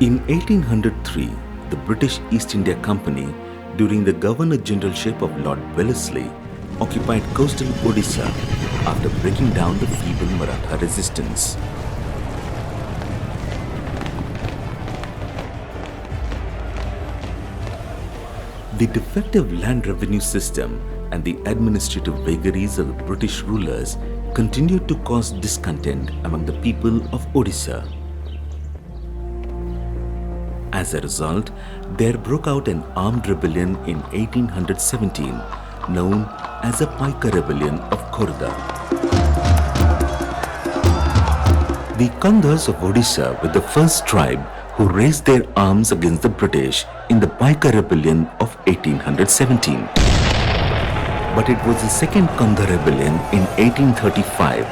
In 1803, the British East India Company, during the Governor-Generalship of Lord Wellesley, occupied coastal Odisha after breaking down the feeble Maratha resistance. The defective land revenue system and the administrative vagaries of the British rulers continued to cause discontent among the people of Odisha. As a result, there broke out an armed rebellion in 1817 known as the Paika Rebellion of Khordha. The Kandhas of Odisha were the first tribe who raised their arms against the British in the Paika Rebellion of 1817. But it was the second Kandha Rebellion in 1835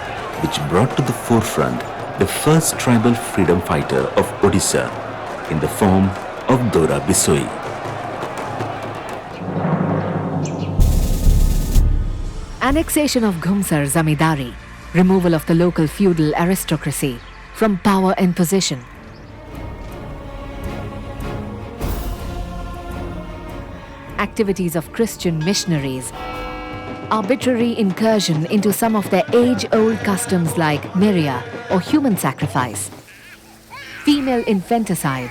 which brought to the forefront the first tribal freedom fighter of Odisha in the form of Dora Bisoi. Annexation of Ghumsar zamindari, removal of the local feudal aristocracy from power and position. Activities of Christian missionaries, arbitrary incursion into some of their age-old customs like meriah or human sacrifice, female infanticide,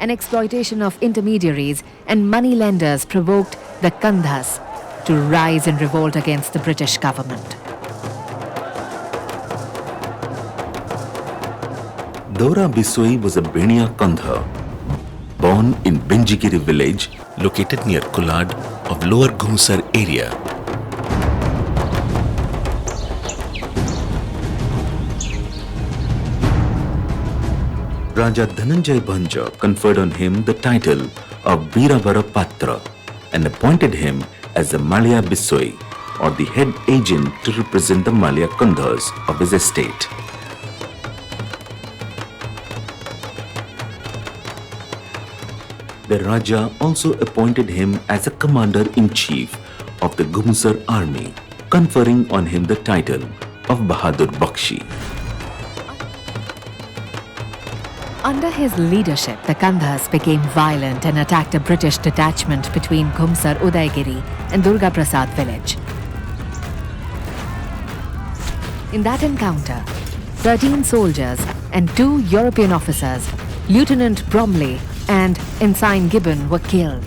and exploitation of intermediaries and moneylenders provoked the Kandhas to rise in revolt against the British government. Dora Bisoi was a Beniya Kandha, born in Benjigiri village located near Kolad of Lower Ghumsar area. Raja Dhananjay Bhanja conferred on him the title of Veeravara Patra and appointed him as the Malaya Bisoi, or the head agent to represent the Malaya Kandhas of his estate. The Raja also appointed him as a commander-in-chief of the Ghumsar army, conferring on him the title of Bahadur Bakshi. Under his leadership, the Kandhas became violent and attacked a British detachment between Ghumsar Udaygiri and Durga Prasad village. In that encounter, 13 soldiers and 2 European officers, Lieutenant Bromley and Ensign Gibbon, were killed.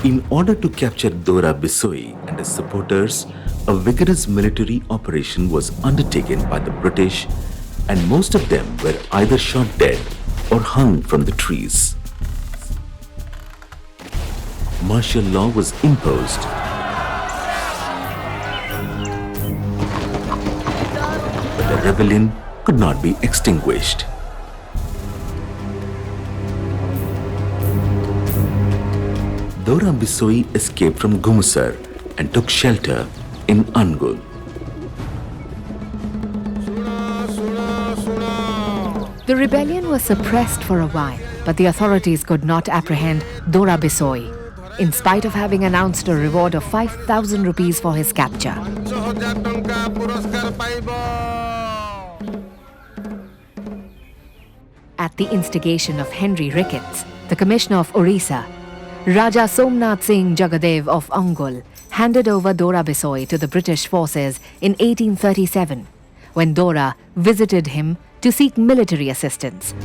In order to capture Dora Bisoi and his supporters, a vigorous military operation was undertaken by the British, and most of them were either shot dead or hung from the trees. Martial law was imposed. But the rebellion could not be extinguished. Dora Bisoi escaped from Ghumsar and took shelter in Angul. The rebellion was suppressed for a while, but the authorities could not apprehend Dora Bisoi, in spite of having announced a reward of 5,000 rupees for his capture. At the instigation of Henry Ricketts, the Commissioner of Orissa, Raja Somnath Singh Jagadev of Angul handed over Dora Bisoi to the British forces in 1837, when Dora visited him to seek military assistance.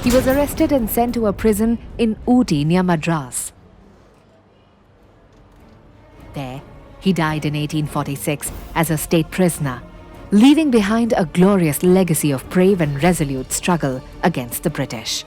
He was arrested and sent to a prison in Ooty near Madras. There, he died in 1846 as a state prisoner, leaving behind a glorious legacy of brave and resolute struggle against the British.